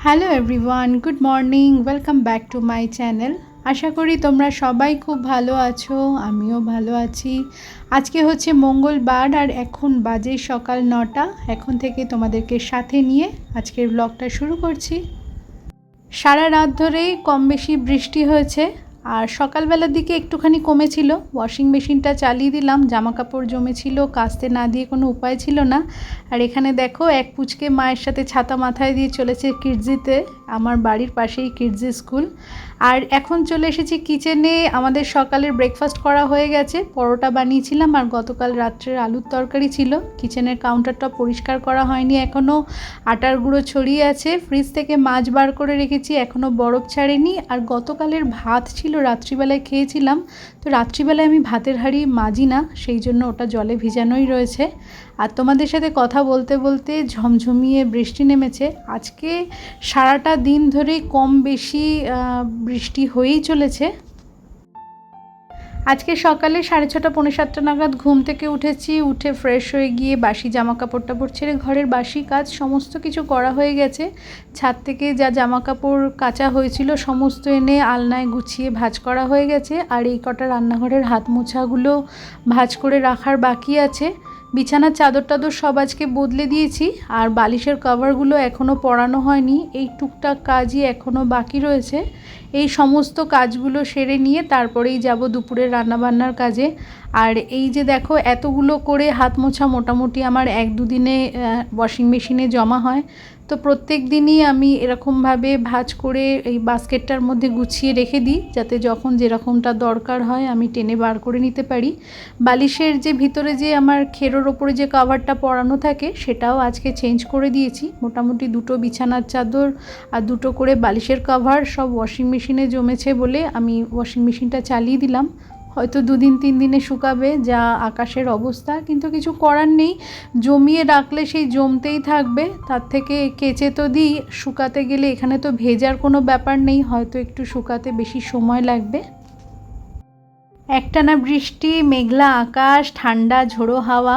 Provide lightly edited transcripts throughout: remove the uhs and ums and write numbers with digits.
Hello everyone, good morning, welcome back to my channel. আশা করি তোমরা সবাই খুব ভালো আছো, আমিও ভালো আছি। আজকে হচ্ছে মঙ্গলবার আর এখন বাজে সকাল 9টা। এখন থেকে তোমাদেরকে সাথে নিয়ে আজকের ব্লগটা শুরু করছি। সারা রাত ধরেই কম বেশি বৃষ্টি হয়েছে আর সকালবেলার দিকে একটুখানি কমেছিল। ওয়াশিং মেশিনটা চালিয়ে দিলাম, জামা কাপড় জমেছিল, কাচতে না দিয়ে কোনো উপায় ছিল না। আর এখানে দেখো এক পুচকে মায়ের সাথে ছাতা মাথায় দিয়ে চলেছে কিডজিতে। আমার বাড়ির পাশেই কিডজি স্কুল। আর এখন চলে এসেছি কিচেনে। আমাদের সকালের ব্রেকফাস্ট করা হয়ে গেছে, পরোটা বানিয়েছিলাম আর গতকাল রাত্রের আলুর তরকারি ছিল। কিচেনের কাউন্টারটা পরিষ্কার করা হয়নি এখনও, আটার গুঁড়ো ছড়িয়ে আছে। ফ্রিজ থেকে মাছ বার করে রেখেছি, এখনও বরফ ছাড়েনি। আর গতকালের ভাত ছিল, রাত্রিবেলায় খেয়েছিলাম। তো রাত্রিবেলায় আমি ভাতের হাঁড়ি মাজি না, সেই জন্য ওটা জলে ভিজানোই রয়েছে। আর তোমাদের সাথে কথা বলতে বলতে ঝমঝমিয়ে বৃষ্টি নেমেছে। আজকে সারাটা দিন ধরেই কম বেশি বৃষ্টি হয়েই চলেছে। আজকে সকালে 6:30 পৌনে 7টা নাগাদ ঘুম থেকে উঠেছি। উঠে ফ্রেশ হয়ে গিয়ে বাসি জামা কাপড় টাপড় ছেড়ে ঘরের বাসি কাজ সমস্ত কিছু করা হয়ে গেছে। ছাদ থেকে যা জামা কাপড় কাচা হয়েছিল সমস্ত এনে আলনায় গুছিয়ে ভাঁজ করা হয়ে গেছে। আর এই কটা রান্নাঘরের হাত মোছাগুলো ভাঁজ করে রাখার বাকি আছে। বিছানার চাদর টাদর সব আজকে বদলে দিয়েছি আর বালিশের কভারগুলো এখনও পরানো হয়নি। এই টুকটাক কাজই এখনও বাকি রয়েছে। এই সমস্ত কাজগুলো সেরে নিয়ে তারপরেই যাব দুপুরের রান্নাবান্নার কাজে। আর এই যে দেখো এতগুলো করে হাত মোছা মোটামুটি আমার 1-2 দিনে ওয়াশিং মেশিনে জমা হয়। তো প্রত্যেক দিনই আমি এরকমভাবে ভাঁজ করে এই বাস্কেটটার মধ্যে গুছিয়ে রেখে দিই, যাতে যখন যেরকমটা দরকার হয় আমি টেনে বার করে নিতে পারি। বালিশের যে ভিতরে যে আমার খেরোর ওপরে যে কভারটা পরানো থাকে সেটাও আজকে চেঞ্জ করে দিয়েছি। মোটামুটি 2টো বিছানার চাদর আর 2টো করে বালিশের কভার সব ওয়াশিং মেশিনে জমেছে বলে আমি ওয়াশিং মেশিনটা চালিয়ে দিলাম। হয়তো 2-3 দিনে শুকাবে, যা আকাশের অবস্থা, কিন্তু কিছু করার নেই। জমিয়ে রাখলে সেই জমতেই থাকবে, তার থেকে কেচে তো দিই। শুকাতে গেলে এখানে তো ভেজার কোনো ব্যাপার নেই, হয়তো একটু শুকাতে বেশি সময় লাগবে। একটানা বৃষ্টি, মেঘলা আকাশ, ঠান্ডা ঝোড়ো হাওয়া,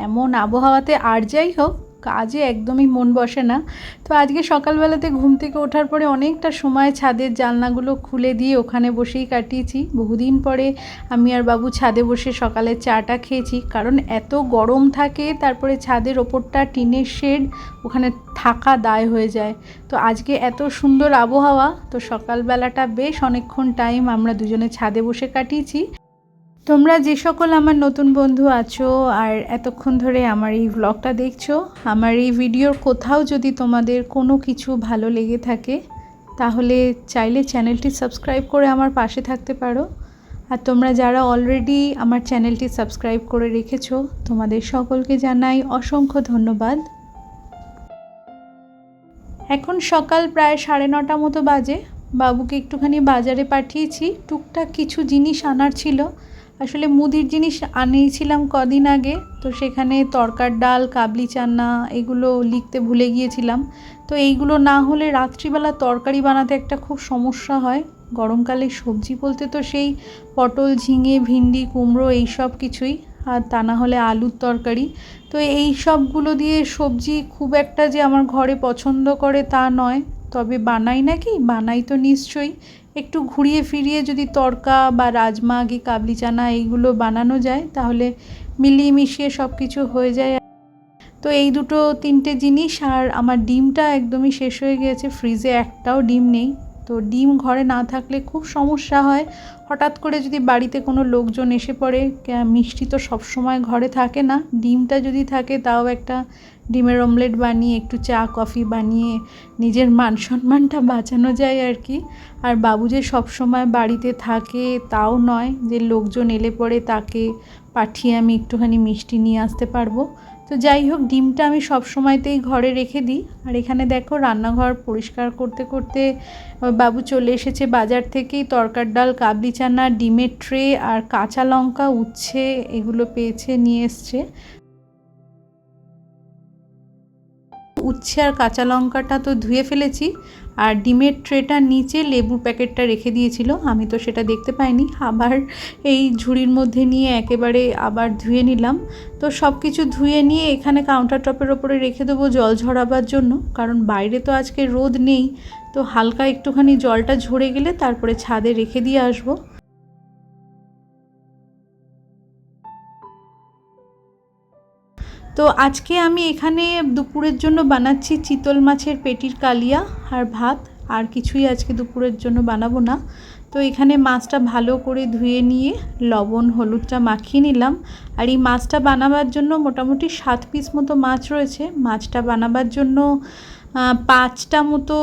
এমন আবহাওয়াতে আর যাই হোক কাজে একদমই মন বসে না। তো আজকে সকালবেলাতে ঘুম থেকে ওঠার পরে অনেকটা সময় ছাদের জানলাগুলো খুলে দিয়ে ওখানে বসেই কাটিয়েছি। বহুদিন পরে আমি আর বাবু ছাদে বসে সকালে চাটা খেয়েছি, কারণ এত গরম থাকে। তারপরে ছাদের ওপরটা টিনের শেড, ওখানে থাকা দায় হয়ে যায়। তো আজকে এত সুন্দর আবহাওয়া, তো সকালবেলাটা বেশ অনেকক্ষণ টাইম আমরা দুজনে ছাদে বসে কাটিয়েছি। তোমরা যে সকল আমার নতুন বন্ধু আছো আর এতক্ষণ ধরে আমার এই ব্লগটা দেখছো, আমার এই ভিডিওর কোথাও যদি তোমাদের কোনো কিছু ভালো লেগে থাকে তাহলে চাইলে চ্যানেলটি সাবস্ক্রাইব করে আমার পাশে থাকতে পারো। আর তোমরা যারা অলরেডি আমার চ্যানেলটি সাবস্ক্রাইব করে রেখেছো তোমাদের সকলকে জানাই অসংখ্য ধন্যবাদ। এখন সকাল প্রায় 9:30 মতো বাজে। বাবুকে একটুখানি বাজারে পাঠিয়েছি, টুকটাক কিছু জিনিস আনার ছিল। আসলে মুদির জিনিস আনিয়েছিলাম কদিন আগে, তো সেখানে তরকার ডাল, কাবলি চানা এগুলো লিখতে ভুলে গিয়েছিলাম। তো এইগুলো না হলে রাত্রিবেলা তরকারি বানাতে একটা খুব সমস্যা হয়। গরমকালে সবজি বলতে তো সেই পটল, ঝিঙে, ভিন্ডি, কুমড়ো এই সব কিছুই, আর তা না হলে আলুর তরকারি। তো এই সবগুলো দিয়ে সবজি খুব একটা যে আমার ঘরে পছন্দ করে তা নয়, তবে বানাই নাকি, বানাই তো নিশ্চয়ই। একটু ঘুরিয়ে ফিরিয়ে যদি তড়কা বা রাজমা, কি কাবলি চানা এইগুলো বানানো যায় তাহলে মিলিয়ে মিশিয়ে সব কিছু হয়ে যায়। তো এই 2-3টে জিনিস, আর আমার ডিমটা একদমই শেষ হয়ে গিয়েছে, ফ্রিজে একটাও ডিম নেই। তো ডিম ঘরে না থাকলে খুব সমস্যা হয়। হঠাৎ করে যদি বাড়িতে কোনো লোকজন এসে পড়ে, মিষ্টি তো সবসময় ঘরে থাকে না, ডিমটা যদি থাকে তাও একটা ডিমের অমলেট বানিয়ে একটু চা কফি বানিয়ে নিজের মান সম্মানটা বাঁচানো যায় আর কি। আর বাবু যে সবসময় বাড়িতে থাকে তাও নয়, যে লোকজন এলে পরে তাকে পাঠিয়ে আমি একটুখানি মিষ্টি নিয়ে আসতে পারবো। তো যাই হোক, ডিমটা আমি সব সময়তেই ঘরে রেখে দিই। আর এখানে দেখো রান্নাঘর পরিষ্কার করতে করতে বাবু চলে এসেছে বাজার থেকেই। তরকার ডাল, কাবলি চানা, ডিমের ট্রে আর কাঁচা লঙ্কা, উচ্ছে এগুলো পেয়েছে, নিয়ে এসছে। উচ্ছে আর কাঁচা লঙ্কাটা তো ধুয়ে ফেলেছি, আর ডিমের ট্রেটার নিচে লেবুর প্যাকেটটা রেখে দিয়েছিল, আমি তো সেটা দেখতে পাইনি। আবার এই ঝুড়ির মধ্যে নিয়ে একেবারে আবার ধুয়ে নিলাম। তো সব কিছু ধুয়ে নিয়ে এখানে কাউন্টার টপের ওপরে রেখে দেবো জল ঝরাবার জন্য, কারণ বাইরে তো আজকে রোদ নেই। তো হালকা একটুখানি জলটা ঝরে গেলে তারপরে ছাদে রেখে দিয়ে আসবো। তো আজকে আমি এখানে দুপুরের জন্য বানাচ্ছি চিতল মাছের পেটির কালিয়া আর ভাত, আর কিছুই আজকে দুপুরের জন্য বানাবো না। তো এখানে মাছটা ভালো করে ধুয়ে নিয়ে লবণ হলুদটা মাখিয়ে নিলাম। আর এই মাছটা বানাবার জন্য মোটামুটি 7 পিস মতো মাছ রয়েছে। মাছটা বানাবার জন্য 5টা মতো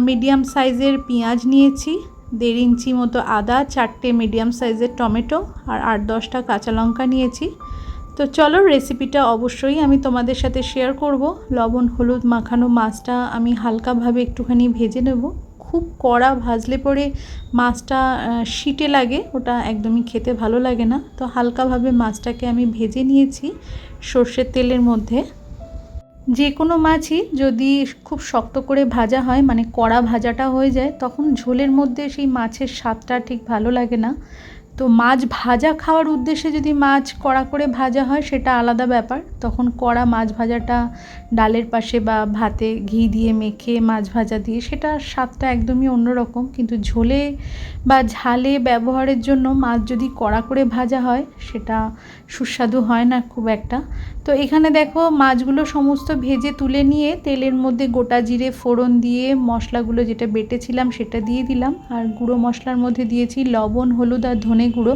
মিডিয়াম সাইজের পেঁয়াজ নিয়েছি, 1.5 ইঞ্চি মতো আদা, 4টে মিডিয়াম সাইজের টমেটো আর 8-10টা কাঁচা লঙ্কা নিয়েছি। তো চলো রেসিপিটা অবশ্যই আমি তোমাদের সাথে শেয়ার করব। লবণ হলুদ মাখানো মাছটা আমি হালকাভাবে একটুখানি ভেজে নেব। খুব কড়া ভাজলে পরে মাছটা শিটে লাগে, ওটা একদমই খেতে ভালো লাগে না। তো হালকাভাবে মাছটাকে আমি ভেজে নিয়েছি সর্ষের তেলের মধ্যে। যে কোনো মাছই যদি খুব শক্ত করে ভাজা হয়, মানে কড়া ভাজাটা হয়ে যায়, তখন ঝোলের মধ্যে সেই মাছের স্বাদটা ঠিক ভালো লাগে না। তো মাছ ভাজা খাওয়ার উদ্দেশ্যে যদি মাছ কড়া করে ভাজা হয় সেটা আলাদা ব্যাপার, তখন কড়া মাছ ভাজাটা ডালের পাশে বা ভাতে ঘি দিয়ে মেখে মাছ ভাজা দিয়ে সেটার স্বাদটা একদমই অন্যরকম। কিন্তু ঝোলে বা ঝালে ব্যবহারের জন্য মাছ যদি কড়া করে ভাজা হয় সেটা সুস্বাদু হয় না খুব একটা। তো এখানে দেখো মাছগুলো সমস্ত ভেজে তুলে নিয়ে তেলের মধ্যে গোটা জিরে ফোড়ন দিয়ে মশলাগুলো যেটা বেটেছিলাম সেটা দিয়ে দিলাম, আর গুঁড়ো মশলার মধ্যে দিয়েছি লবণ হলুদ আর ধনে গুঁড়ো।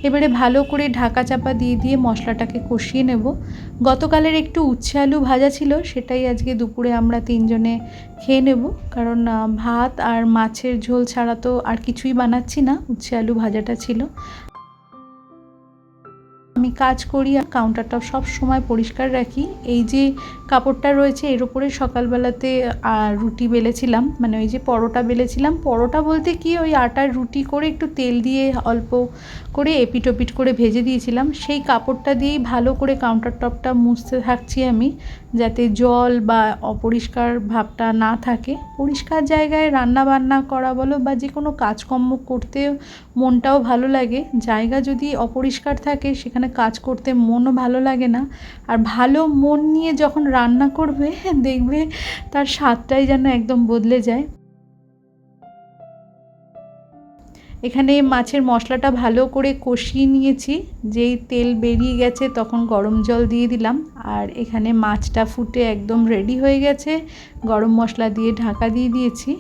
এবারে ভালো করে ঢাকা চাপা দিয়ে দিয়ে মশলাটাকে কষিয়ে নেব। গতকালের একটু উচ্ছে আলু ভাজা ছিল, সেটাই আজকে দুপুরে আমরা 3 জনে খেয়ে নেব, কারণ ভাত আর মাছের ঝোল ছাড়া তো আর কিছুই বানাচ্ছি না, উচ্ছে আলু ভাজাটা ছিল। আমি কাজ করি আর কাউন্টারটা সব সময় পরিষ্কার রাখি। এই যে কাপড়টা রয়েছে এর উপরে সকালবেলাতে রুটি বেলেছিলাম, মানে ওই যে পরোটা বেলেছিলাম, পরোটা বলতে কি ওই আটার রুটি করে একটু তেল দিয়ে অল্প করে এপিট ওপিট করে ভেজে দিয়েছিলাম, সেই কাপড়টা দিয়েই ভালো করে কাউন্টার টপটা মুছতে থাকছি আমি, যাতে জল বা অপরিষ্কার ভাবটা না থাকে। পরিষ্কার জায়গায় রান্না বান্না করা বলো বা যে কোনো কাজকর্ম করতে মনটাও ভালো লাগে। জায়গা যদি অপরিষ্কার থাকে সেখানে কাজ করতে মনও ভালো লাগে না। আর ভালো মন নিয়ে যখন রান্না করবে দেখবে তার স্বাদটাই যেন একদম বদলে যায়। এখানে মাছের মশলাটা ভালো করে কষিয়ে নিয়েছি, যেই তেল বেরিয়ে গেছে তখন গরম জল দিয়ে দিলাম, আর এখানে মাছটা ফুটে একদম রেডি হয়ে গেছে। গরম মশলা দিয়ে ঢাকা দিয়ে দিয়েছি।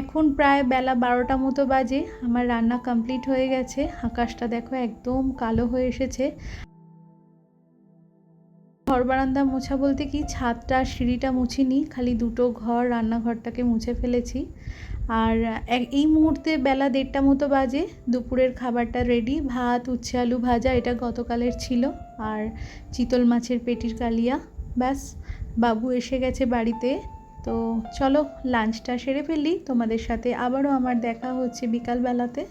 এখন প্রায় বেলা 12টা মতো বাজে, আমার রান্না কমপ্লিট হয়ে গেছে। আকাশটা দেখো একদম কালো হয়ে এসেছে। ঘর বারান্দা মোছা বলতে কি ছাদটা সিঁড়িটা মুছিনি, খালি দুটো ঘর রান্নাঘরটাকে মুছে ফেলেছি। আর এই মুহূর্তে বেলা 1:30টা মতো বাজে, দুপুরের খাবারটা রেডি। ভাত উচ্ছে আলু ভাজা, এটা গতকালের ছিল, আর চিতল মাছের পেটির কালিয়া। ব্যাস, বাবু এসে গেছে বাড়িতে। তো চলো লাঞ্চটা সেরে ফেলি, তোমাদের সাথে আবারও আমার দেখা হচ্ছে বিকালবেলাতে।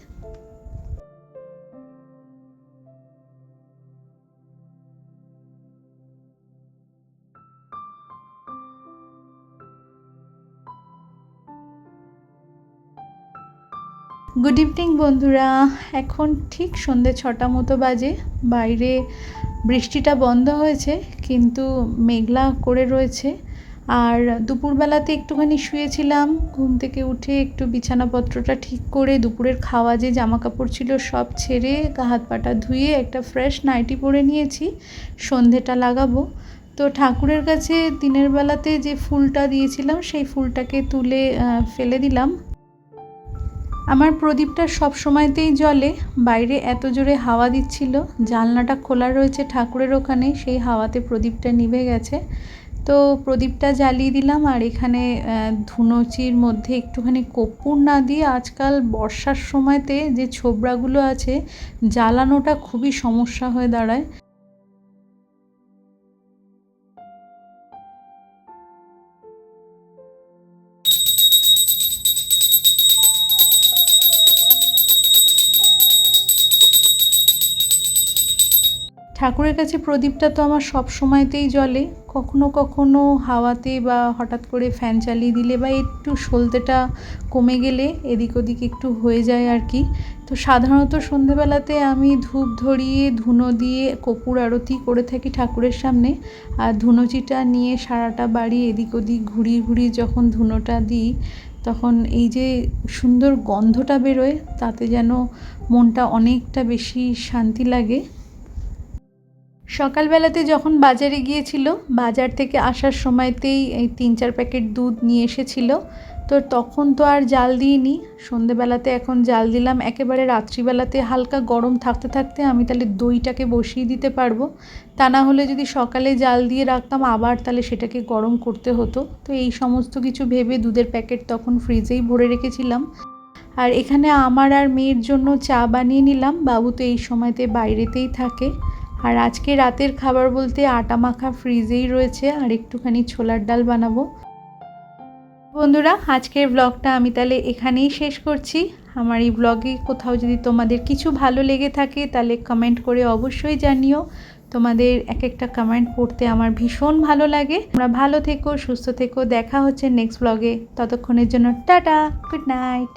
গুড ইভিনিং বন্ধুরা, এখন ঠিক সন্ধ্যে 6টা মতো বাজে। বাইরে বৃষ্টিটা বন্ধ হয়েছে কিন্তু মেঘলা করে রয়েছে। আর দুপুরবেলাতে একটুখানি শুয়েছিলাম, ঘুম থেকে উঠে একটু বিছানাপত্রটা ঠিক করে দুপুরের খাওয়া যে জামা কাপড় ছিল সব ছেড়ে গা হাত পাটা ধুয়ে একটা ফ্রেশ নাইটি পরে নিয়েছি, সন্ধেটা লাগাবো। তো ঠাকুরের কাছে দিনের বেলাতে যে ফুলটা দিয়েছিলাম সেই ফুলটাকে তুলে ফেলে দিলাম। আমার প্রদীপটা সব সময়তেই জ্বলে, বাইরে এত জোরে হাওয়া দিচ্ছিল, জানলাটা খোলা রয়েছে ঠাকুরের ওখানে, সেই হাওয়াতে প্রদীপটা নিভে গেছে। তো প্রদীপটা জ্বালিয়ে দিলাম। আর এখানে ধুনুচির মধ্যে একটুখানি কর্পূর না দিয়ে আজকাল বর্ষার সময়তে যে ছোবড়াগুলো আছে জ্বালানোটা খুবই সমস্যা হয়ে দাঁড়ায়। ঠাকুরের কাছে প্রদীপটা তো আমার সব সময়তেই জ্বলে, কখনো কখনো হাওয়াতে বা হঠাৎ করে ফ্যান চালিয়ে দিলে বা একটু সলতেটা কমে গেলে এদিক ওদিক একটু হয়ে যায় আর কি। তো সাধারণত সন্ধেবেলাতে আমি ধূপ ধরিয়ে ধুনো দিয়ে কর্পূর আরতি করে থাকি ঠাকুরের সামনে, আর ধুনোচিটা নিয়ে সারাটা বাড়ি এদিক ওদিক ঘুরিয়ে ঘুরিয়ে যখন ধুনোটা দিই তখন এই যে সুন্দর গন্ধটা বেরোয় তাতে যেন মনটা অনেকটা বেশি শান্তি লাগে। সকালবেলাতে যখন বাজারে গিয়েছিল, বাজার থেকে আসার সময়তেই এই 3-4 প্যাকেট দুধ নিয়ে এসেছিল। তো তখন তো আর জাল দিইনি, সন্ধেবেলাতে এখন জাল দিলাম। একেবারে রাত্রিবেলাতে হালকা গরম থাকতে থাকতে আমি তাহলে দইটাকে বসিয়ে দিতে পারবো, তা না হলে যদি সকালে জাল দিয়ে রাখতাম আবার তাহলে সেটাকে গরম করতে হতো। তো এই সমস্ত কিছু ভেবে দুধের প্যাকেট তখন ফ্রিজেই ভরে রেখেছিলাম। আর এখানে আমার আর মেয়ের জন্য চা বানিয়ে নিলাম, বাবু তো এই সময়তে বাইরেতেই থাকে। আর আজকে রাতের খাবার বলতে আটা মাখা ফ্রিজেই রয়েছে, আর একটুখানি ছোলার ডাল বানাবো। বন্ধুরা, আজকের ব্লগটা আমি তাহলে এখানেই শেষ করছি। আমার এই ব্লগে কোথাও যদি তোমাদের কিছু ভালো লেগে থাকে তাহলে কমেন্ট করে অবশ্যই জানিও। তোমাদের এক একটা কমেন্ট পড়তে আমার ভীষণ ভালো লাগে। তোমরা ভালো থেকো, সুস্থ থেকো, দেখা হচ্ছে নেক্সট ব্লগে। ততক্ষণের জন্য টাটা, গুড নাইট।